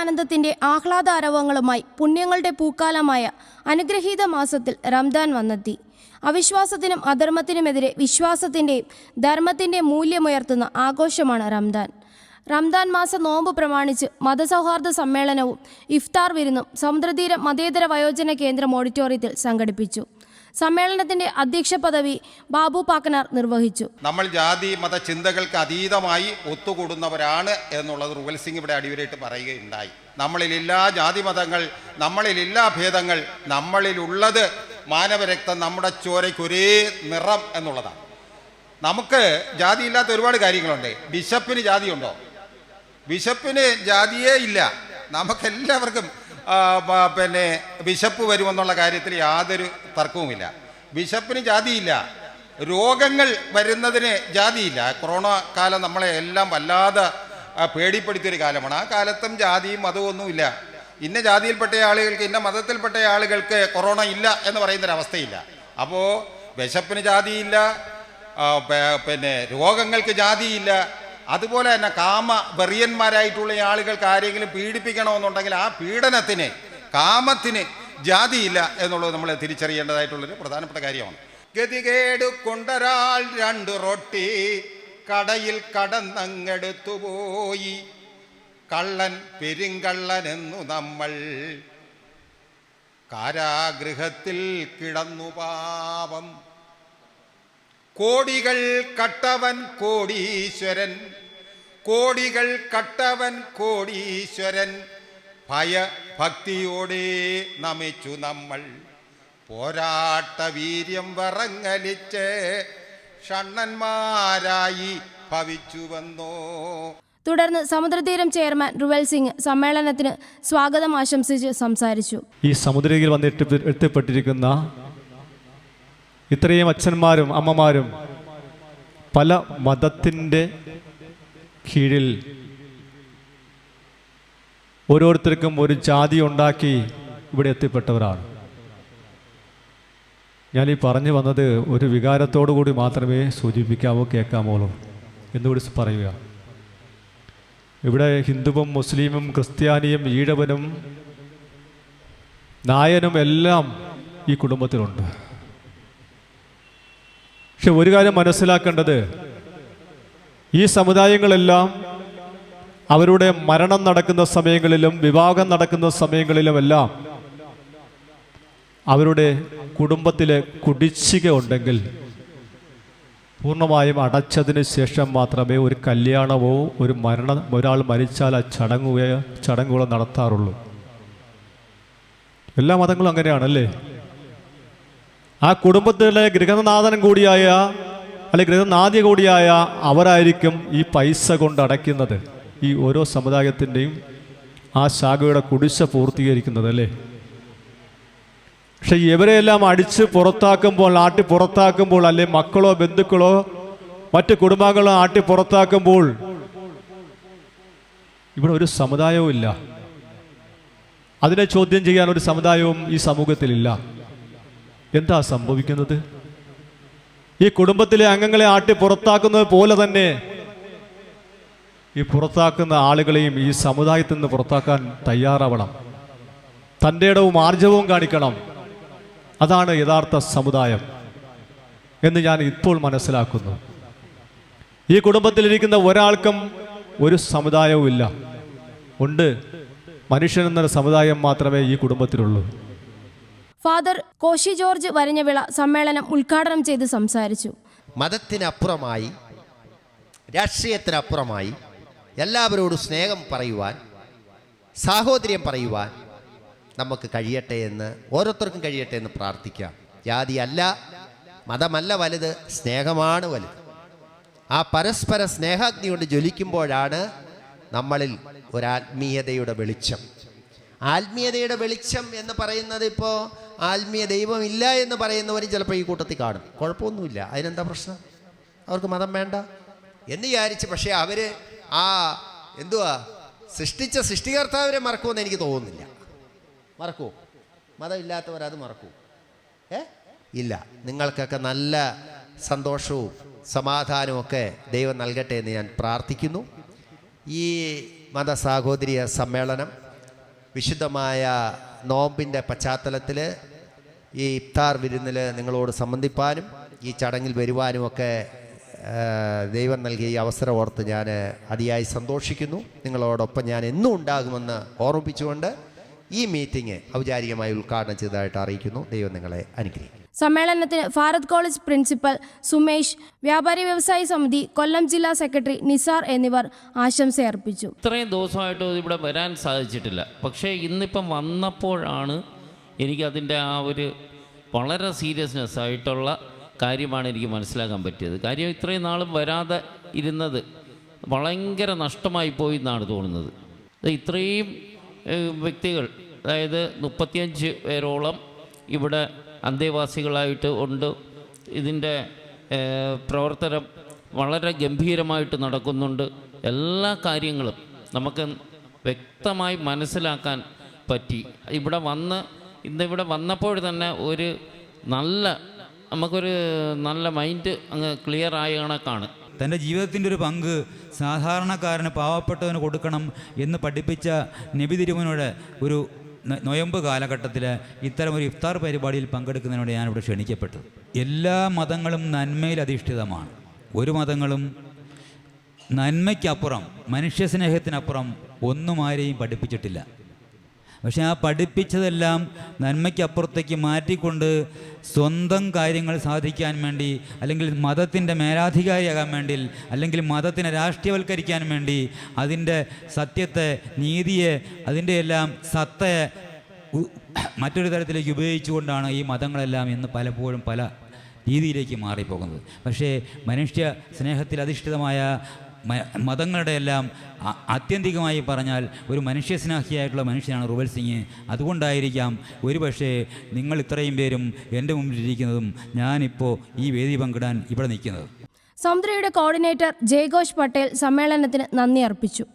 സമാധാനാനന്ദത്തിൻ്റെ ആഹ്ലാദാരവങ്ങളുമായി പുണ്യങ്ങളുടെ പൂക്കാലമായ അനുഗ്രഹീത മാസത്തിൽ റംദാൻ വന്നെത്തി. അവിശ്വാസത്തിനും അധർമ്മത്തിനുമെതിരെ വിശ്വാസത്തിൻ്റെയും ധർമ്മത്തിൻ്റെയും മൂല്യമുയർത്തുന്ന ആഘോഷമാണ് റംദാൻ. റംദാൻ മാസ നോമ്പ് പ്രമാണിച്ച് മതസൗഹാർദ്ദ സമ്മേളനവും ഇഫ്താർ വിരുന്നും സമുദ്രതീരം മതേതര വയോജന കേന്ദ്രം ഓഡിറ്റോറിയത്തിൽ സംഘടിപ്പിച്ചു. സമ്മേളനത്തിന്റെ അധ്യക്ഷ പദവി ബാബു പാക്കനാർ നിർവഹിച്ചു. നമ്മൾ ജാതി മത ചിന്തകൾക്ക് അതീതമായി ഒത്തുകൂടുന്നവരാണ് എന്നുള്ളത് റുവൽ സിംഗ് ഇവിടെ അടിവരായിട്ട് പറയുകയുണ്ടായി. നമ്മളിലില്ലാ ജാതി മതങ്ങൾ, നമ്മളിലില്ലാ ഭേദങ്ങൾ, നമ്മളിലുള്ളത് മാനവരക്തം, നമ്മുടെ ചോരയ്ക്ക് ഒരേ നിറം എന്നുള്ളതാണ്. നമുക്ക് ജാതിയില്ലാത്ത ഒരുപാട് കാര്യങ്ങളുണ്ട്. ബിഷപ്പിന് ജാതിയുണ്ടോ? ബിഷപ്പിന് ജാതിയേ ഇല്ല. നമുക്കെല്ലാവർക്കും ബിഷപ്പ് വരുമെന്നുള്ള കാര്യത്തിൽ യാതൊരു തർക്കവുമില്ല. ബിഷപ്പിന് ജാതിയില്ല. രോഗങ്ങൾ വരുന്നതിന് ജാതിയില്ല. കൊറോണ കാലം നമ്മളെ എല്ലാം വല്ലാതെ പേടിപ്പെടുത്തിയൊരു കാലമാണ്. ആ കാലത്തും ജാതിയും മതവും ഒന്നുമില്ല. ഇന്ന ജാതിയിൽപ്പെട്ട ആളുകൾക്ക്, ഇന്ന മതത്തിൽപ്പെട്ട ആളുകൾക്ക് കൊറോണ ഇല്ല എന്ന് പറയുന്നൊരവസ്ഥയില്ല. അപ്പോൾ ബിഷപ്പിന് ജാതിയില്ല, രോഗങ്ങൾക്ക് ജാതിയില്ല. അതുപോലെ തന്നെ വെറിയന്മാരായിട്ടുള്ള ആളുകൾക്ക് ആരെങ്കിലും പീഡിപ്പിക്കണമെന്നുണ്ടെങ്കിൽ ആ പീഡനത്തിന്, കാമത്തിന് ജാതിയില്ല എന്നുള്ളത് നമ്മൾ തിരിച്ചറിയേണ്ടതായിട്ടുള്ളൊരു പ്രധാനപ്പെട്ട കാര്യമാണ്. ഗതികേട് കൊണ്ടൊരാൾ 2 റൊട്ടി കടയിൽ കടന്നങ്ങെടുത്തുപോയി, കള്ളൻ പെരുങ്കള്ളനെന്നു നമ്മൾ കാരാഗൃഹത്തിൽ കിടന്നു പാപം. കോടികൾ കട്ടവൻ കോടീശ്വരൻ, കോടികൾ കട്ടവൻ കോടീശ്വരൻ, ഭയഭക്തിയോടെ നമിച്ചു നമ്മൾ, പോരാട്ട വീര്യം വിറങ്ങലിച്ച് ഷണ്ണന്മാരായി ഭവിച്ചുവന്നോ. തുടർന്ന് സമുദ്രതീരം ചെയർമാൻ റുവൽ സിംഗ് സമ്മേളനത്തിന് സ്വാഗതം ആശംസിച്ച് സംസാരിച്ചു. ഈ സമുദ്രയിൽ എത്തിപ്പെട്ടിരിക്കുന്ന ഇത്രയും അച്ഛന്മാരും അമ്മമാരും പല മതത്തിൻ്റെ കീഴിൽ ഓരോരുത്തർക്കും ഒരു ജാതി ഉണ്ടാക്കി ഇവിടെ എത്തിപ്പെട്ടവരാണ്. ഞാനീ പറഞ്ഞു വന്നത് ഒരു വികാരത്തോടു കൂടി മാത്രമേ സൂചിപ്പിക്കാവോ കേൾക്കാമോ എന്നുകൂടി പറയുക. ഇവിടെ ഹിന്ദുവും മുസ്ലിമും ക്രിസ്ത്യാനിയും ഈഴവനും നായനും എല്ലാം ഈ കുടുംബത്തിലുണ്ട്. പക്ഷെ ഒരു കാര്യം മനസ്സിലാക്കേണ്ടത്, ഈ സമുദായങ്ങളെല്ലാം അവരുടെ മരണം നടക്കുന്ന സമയങ്ങളിലും വിവാഹം നടക്കുന്ന സമയങ്ങളിലുമെല്ലാം അവരുടെ കുടുംബത്തിലെ കുടിശ്ശിക ഉണ്ടെങ്കിൽ പൂർണ്ണമായും അടച്ചതിന് ശേഷം മാത്രമേ ഒരു കല്യാണമോ ഒരാൾ മരിച്ചാൽ ആ ചടങ്ങുകളോ നടത്താറുള്ളൂ. എല്ലാ മതങ്ങളും അങ്ങനെയാണല്ലേ? ആ കുടുംബത്തിലെ ഗൃഹനാഥൻ കൂടിയായ അല്ലെങ്കിൽ ഗൃഹനാഥ്യ കൂടിയായ അവരായിരിക്കും ഈ പൈസ കൊണ്ട് അടയ്ക്കുന്നത്, ഈ ഓരോ സമുദായത്തിൻ്റെയും ആ ശാഖയുടെ കുടിശ്ശ പൂർത്തീകരിക്കുന്നത് അല്ലേ. പക്ഷെ ഇവരെയെല്ലാം അടിച്ച് പുറത്താക്കുമ്പോൾ, ആട്ടി പുറത്താക്കുമ്പോൾ, അല്ലെ മക്കളോ ബന്ധുക്കളോ മറ്റ് കുടുംബങ്ങളോ ആട്ടി പുറത്താക്കുമ്പോൾ ഇവിടെ ഒരു സമുദായവും ഇല്ല. അതിനെ ചോദ്യം ചെയ്യാൻ ഒരു സമുദായവും ഈ സമൂഹത്തിലില്ല. എന്താ സംഭവിക്കുന്നത്? ഈ കുടുംബത്തിലെ അംഗങ്ങളെ ആട്ടി പുറത്താക്കുന്നത് പോലെ തന്നെ ഈ പുറത്താക്കുന്ന ആളുകളെയും ഈ സമുദായത്തിൽ നിന്ന് പുറത്താക്കാൻ തയ്യാറാവണം. തൻ്റെ ഇടവും ആർജവവും കാണിക്കണം. അതാണ് യഥാർത്ഥ സമുദായം എന്ന് ഞാൻ ഇപ്പോൾ മനസ്സിലാക്കുന്നു. ഈ കുടുംബത്തിലിരിക്കുന്ന ഒരാൾക്കും ഒരു സമുദായവും ഇല്ല. ഉണ്ട്, മനുഷ്യൻ എന്നൊരു സമുദായം മാത്രമേ ഈ കുടുംബത്തിലുള്ളൂ. ഫാദർ കോശി ജോർജ് വരഞ്ഞവിള സമ്മേളനം ഉദ്ഘാടനം ചെയ്ത് സംസാരിച്ചു. മതത്തിനപ്പുറമായി, രാഷ്ട്രീയത്തിനപ്പുറമായി എല്ലാവരോടും സ്നേഹം പറയുവാൻ, സാഹോദര്യം പറയുവാൻ നമുക്ക് കഴിയട്ടെ എന്ന്, ഓരോരുത്തർക്കും കഴിയട്ടെ എന്ന് പ്രാർത്ഥിക്കാം. ജാതിയല്ല, മതമല്ല വലുത്, സ്നേഹമാണ് വലുത്. ആ പരസ്പര സ്നേഹാഗ്നി കൊണ്ട് ജ്വലിക്കുമ്പോഴാണ് നമ്മളിൽ ഒരാത്മീയതയുടെ വെളിച്ചം. ആത്മീയതയുടെ വെളിച്ചം എന്ന് പറയുന്നത്, ഇപ്പോൾ ആത്മീയ ദൈവമില്ല എന്ന് പറയുന്നവരും ചിലപ്പോൾ ഈ കൂട്ടത്തിൽ കാണും. കുഴപ്പമൊന്നുമില്ല, അതിനെന്താ പ്രശ്നം? അവർക്ക് മതം വേണ്ട എന്ന് വിചാരിച്ച്. പക്ഷേ അവർ സൃഷ്ടിച്ച സൃഷ്ടികർത്താവരെ മറക്കുമെന്ന് എനിക്ക് തോന്നുന്നില്ല. മറക്കുമോ? മതമില്ലാത്തവരത് മറക്കൂ? ഇല്ല. നിങ്ങൾക്കൊക്കെ നല്ല സന്തോഷവും സമാധാനവും ഒക്കെ ദൈവം നൽകട്ടെ എന്ന് ഞാൻ പ്രാർത്ഥിക്കുന്നു. ഈ മതസാഹോദര്യ സമ്മേളനം വിശുദ്ധമായ നോമ്പിൻ്റെ പശ്ചാത്തലത്തിൽ ഈ ഇഫ്താർ വിരുന്നിൽ നിങ്ങളോട് സംബന്ധിപ്പാനും ഈ ചടങ്ങിൽ വരുവാനുമൊക്കെ ദൈവം നൽകിയ ഈ അവസരം ഓർത്ത് ഞാൻ അതിയായി സന്തോഷിക്കുന്നു. നിങ്ങളോടൊപ്പം ഞാൻ എന്നും ഉണ്ടാകുമെന്ന് ഓർമ്മിപ്പിച്ചുകൊണ്ട് ഈ മീറ്റിംഗ് ഔപചാരികമായി ഉദ്ഘാടനം ചെയ്തതായിട്ട് അറിയിക്കുന്നു. ദൈവം നിങ്ങളെ അനുഗ്രഹിക്കും. സമ്മേളനത്തിന് ഭാരത് കോളേജ് പ്രിൻസിപ്പൽ സുമേഷ്, വ്യാപാരി വ്യവസായി സമിതി കൊല്ലം ജില്ലാ സെക്രട്ടറി നിസാർ എന്നിവർ ആശംസയർപ്പിച്ചു. ഇത്രയും ദിവസമായിട്ട് ഇവിടെ വരാൻ സാധിച്ചിട്ടില്ല. പക്ഷേ ഇന്നിപ്പം വന്നപ്പോഴാണ് എനിക്കതിൻ്റെ ആ ഒരു വളരെ സീരിയസ്നെസ് ആയിട്ടുള്ള കാര്യമാണ് എനിക്ക് മനസ്സിലാക്കാൻ പറ്റിയത്. കാര്യം ഇത്രയും നാളും വരാതെ ഇരുന്നത് ഭയങ്കര നഷ്ടമായി പോയി എന്നാണ് തോന്നുന്നത്. ഇത്രയും വ്യക്തികൾ, അതായത് 35 പേരോളം ഇവിടെ അന്തേവാസികളായിട്ട് ഉണ്ട്. ഇതിൻ്റെ പ്രവർത്തനം വളരെ ഗംഭീരമായിട്ട് നടക്കുന്നുണ്ട്. എല്ലാ കാര്യങ്ങളും നമുക്ക് വ്യക്തമായി മനസ്സിലാക്കാൻ പറ്റി. ഇന്നിവിടെ വന്നപ്പോൾ തന്നെ നമുക്കൊരു നല്ല മൈൻഡ് അങ്ങ് ക്ലിയർ ആയ കണക്കാണ്. തൻ്റെ ജീവിതത്തിൻ്റെ ഒരു പങ്ക് സാധാരണക്കാരന്, പാവപ്പെട്ടവന് കൊടുക്കണം എന്ന് പഠിപ്പിച്ച നബി തിരുമേനിയുടെ ഒരു നൊയമ്പ് കാലഘട്ടത്തിൽ ഇത്തരം ഒരു ഇഫ്താർ പരിപാടിയിൽ പങ്കെടുക്കുന്നതിനോട് ഞാനിവിടെ ക്ഷണിക്കപ്പെട്ടു. എല്ലാ മതങ്ങളും നന്മയിൽ അധിഷ്ഠിതമാണ്. ഒരു മതങ്ങളും നന്മയ്ക്കപ്പുറം, മനുഷ്യസ്നേഹത്തിനപ്പുറം ഒന്നും ആരെയും പഠിപ്പിച്ചിട്ടില്ല. പക്ഷേ ആ പഠിപ്പിച്ചതെല്ലാം നന്മയ്ക്കപ്പുറത്തേക്ക് മാറ്റിക്കൊണ്ട് സ്വന്തം കാര്യങ്ങൾ സാധിക്കാൻ വേണ്ടി, അല്ലെങ്കിൽ മതത്തിൻ്റെ മേലാധികാരിയാകാൻ വേണ്ടി, അല്ലെങ്കിൽ മതത്തിനെ രാഷ്ട്രീയവൽക്കരിക്കാൻ വേണ്ടി അതിൻ്റെ സത്യത്തെ, നീതിയെ, അതിൻ്റെ എല്ലാം സത്തയെ മറ്റൊരു തരത്തിലേക്ക് ഉപയോഗിച്ചുകൊണ്ടാണ് ഈ മതങ്ങളെല്ലാം ഇന്ന് പലപ്പോഴും പല രീതിയിലേക്ക് മാറിപ്പോകുന്നത്. പക്ഷേ മനുഷ്യ സ്നേഹത്തിൽ അധിഷ്ഠിതമായ മതങ്ങളുടെ എല്ലാം ആത്യന്തികമായി പറഞ്ഞാൽ ഒരു മനുഷ്യസ്നേഹിയായിട്ടുള്ള മനുഷ്യനാണ് റുവൽ സിംഗ്. അതുകൊണ്ടായിരിക്കാം ഒരുപക്ഷേ നിങ്ങൾ ഇത്രയും പേരും എൻ്റെ മുമ്പിലിരിക്കുന്നതും ഞാനിപ്പോൾ ഈ വേദി പങ്കിടാൻ ഇവിടെ നിൽക്കുന്നത്. സമുദ്രയുടെ കോർഡിനേറ്റർ ജയഘോഷ് പട്ടേൽ സമ്മേളനത്തിന് നന്ദി അർപ്പിച്ചു.